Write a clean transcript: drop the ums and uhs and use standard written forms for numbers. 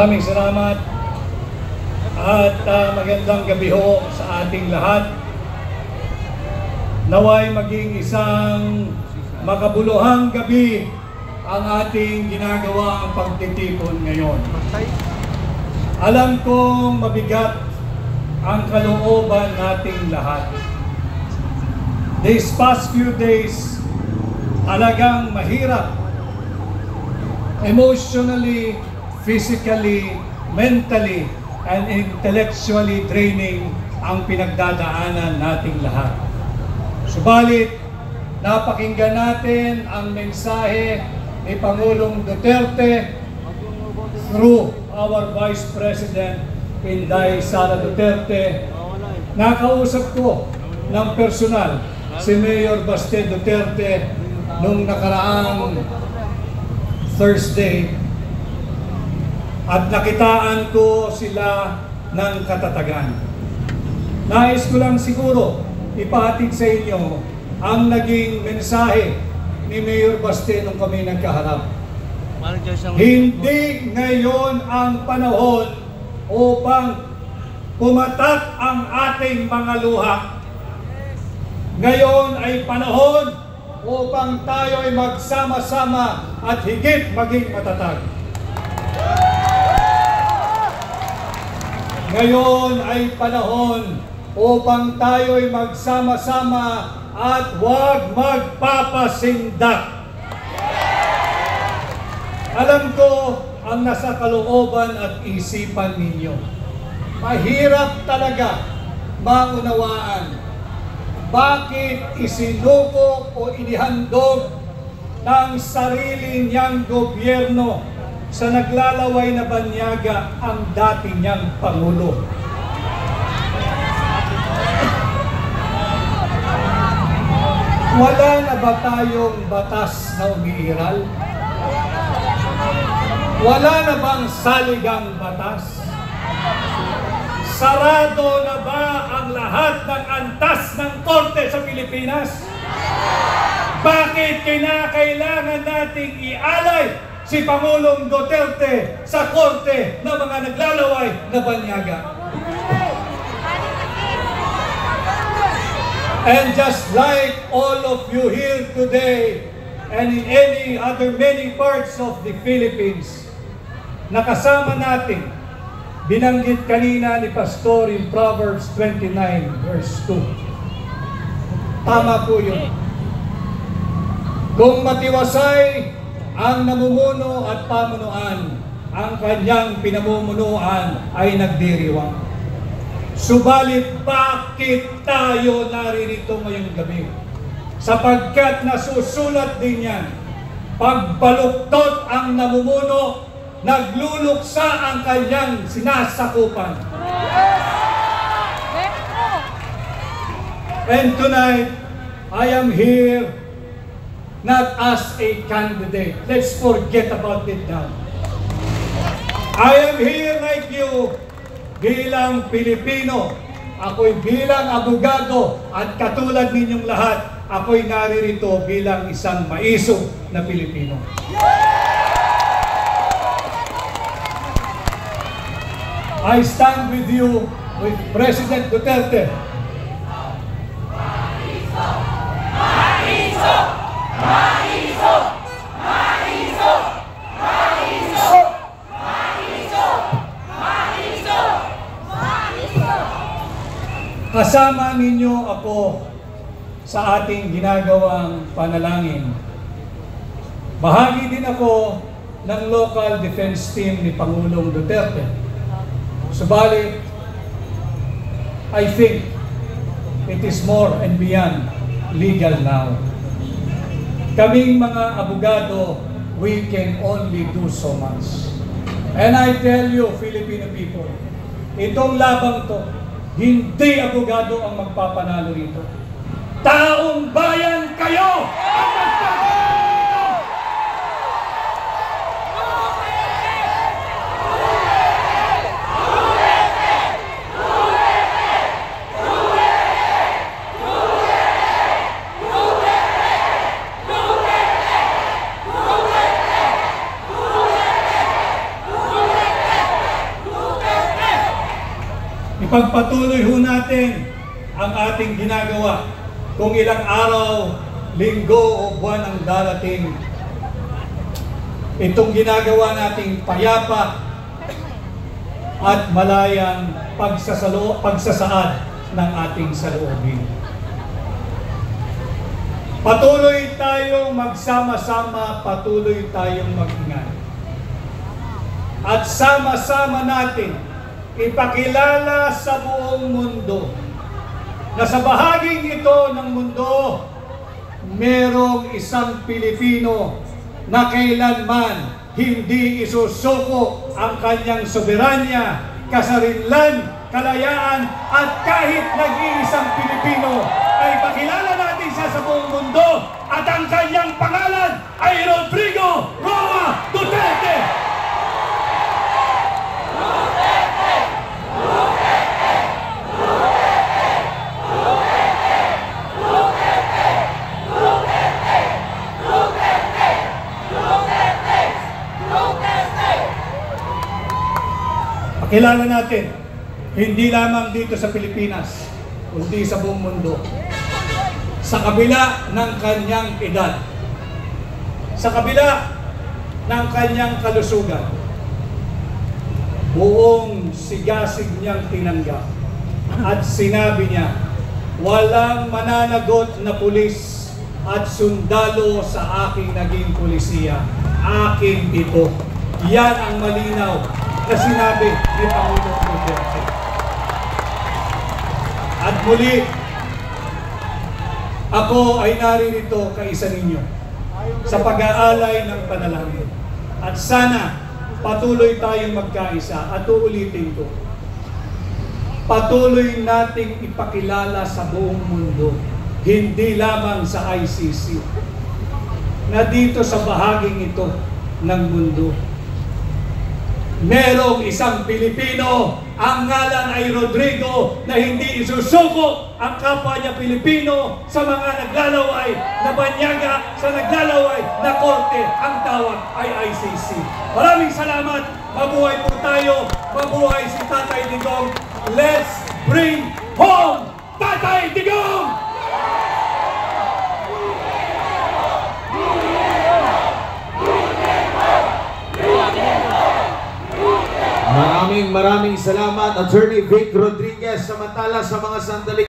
Maraming salamat at magandang gabi ho sa ating lahat. Naway maging isang makabuluhang gabi ang ating ginagawa ang pagtitipon ngayon. Alam kong mabigat ang kalooban nating lahat. These past few days, talagang mahirap. Emotionally, physically, mentally, and intellectually draining ang pinagdadaanan nating lahat. Subalit, napakinggan natin ang mensahe ni Pangulong Duterte through our Vice President Inday Sara Duterte. Nakausap ko ng personal si Mayor Baste Duterte nung nakaraang Thursday at nakitaan ko sila ng katatagan. Nais ko lang siguro ipahatid sa inyo ang naging mensahe ni Mayor Baste nung kami nagkaharap. Hindi ngayon ang panahon upang pumatak ang ating mga luha. Ngayon ay panahon upang tayo ay magsama-sama at higit maging matatag. Ngayon ay panahon upang tayo ay magsama-sama at huwag magpapasindak. Alam ko ang nasa kalooban at isipan ninyo. Mahirap talaga maunawaan bakit isinuko o inihandog ng sarili niyang gobyerno sa naglalaway na banyaga ang dati niyang Pangulo. Wala na ba tayong batas na umiiral? Wala na bang saligang batas? Sarado na ba ang lahat ng antas ng korte sa Pilipinas? Bakit kinakailangan nating ialay si Pangulong Duterte sa korte ng mga naglalaway na banyaga? And just like all of you here today and in any other many parts of the Philippines, nakasama natin, binanggit kanina ni Pastor in Proverbs 29 verse 2. Tama po yun. Kung matiwasay ang namumuno at pamunuan, ang kanyang pinamumunuan ay nagdiriwang. Subalit bakit tayo naririto ngayong gabi? Sapagkat nasusulat din yan, pagbaluktot ang namumuno, nagluluksa ang kanyang sinasakupan. And tonight, I am here not as a candidate. Let's forget about it now. I am here like you, bilang Pilipino. Ako'y bilang abogado at katulad ninyong lahat, ako'y naririto bilang isang maisog na Pilipino. I stand with you, with President Duterte. Maisog! Maisog! Maisog! Maisog! Maisog! Maisog! Maisog! Maisog! Kasama ninyo ako sa ating ginagawang panalangin. Bahagi din ako ng local defense team ni Pangulong Duterte. Subalit, I think it is more and beyond legal now. Kaming mga abogado, we can only do so much. And I tell you, Filipino people, itong labang to, hindi abogado ang magpapanalo rito. Taong bayan kayo ang magpapanalo! Ipagpatuloy ho natin ang ating ginagawa. Kung ilang araw, linggo o buwan ang darating, itong ginagawa nating payapa at malayang pagsasaad ng ating saloobin. Patuloy tayong magsama-sama, patuloy tayong mag-ingat. At sama-sama natin ipakilala sa buong mundo na sa bahaging ito ng mundo, merong isang Pilipino na kailanman hindi isusuko ang kanyang soberanya, kasarinlan, kalayaan, at kahit nag-iisang Pilipino ay pakilala natin siya sa buong mundo at ang kanyang pangalan ay Rodrigo Roa Duterte! Pakilala natin, hindi lamang dito sa Pilipinas, kundi sa buong mundo. Sa kabila ng kanyang edad, sa kabila ng kanyang kalusugan, buong sigasig niyang tinanggap at sinabi niya, walang mananagot na pulis at sundalo sa aking naging pulisiya. Akin ito. Yan ang malinaw na sinabi ni Pangulong Duterte. At muli, ako ay naririto kaisa ninyo sa pag-aalay ng panalangin. At sana patuloy tayong magkaisa at uulitin ko. Patuloy nating ipakilala sa buong mundo, hindi lamang sa ICC, na dito sa bahaging ito ng mundo, merong isang Pilipino, ang ngalan ay Rodrigo, na hindi isusuko ang kapwa niya Pilipino sa mga naglalaway na banyaga, sa naglalaway na korte. Ang tawag ay ICC. Maraming salamat. Mabuhay po tayo. Mabuhay si Tatay Digong. Let's bring home Tatay Digong! Maraming salamat, Attorney Vic Rodriguez. Samantala sa mga sandali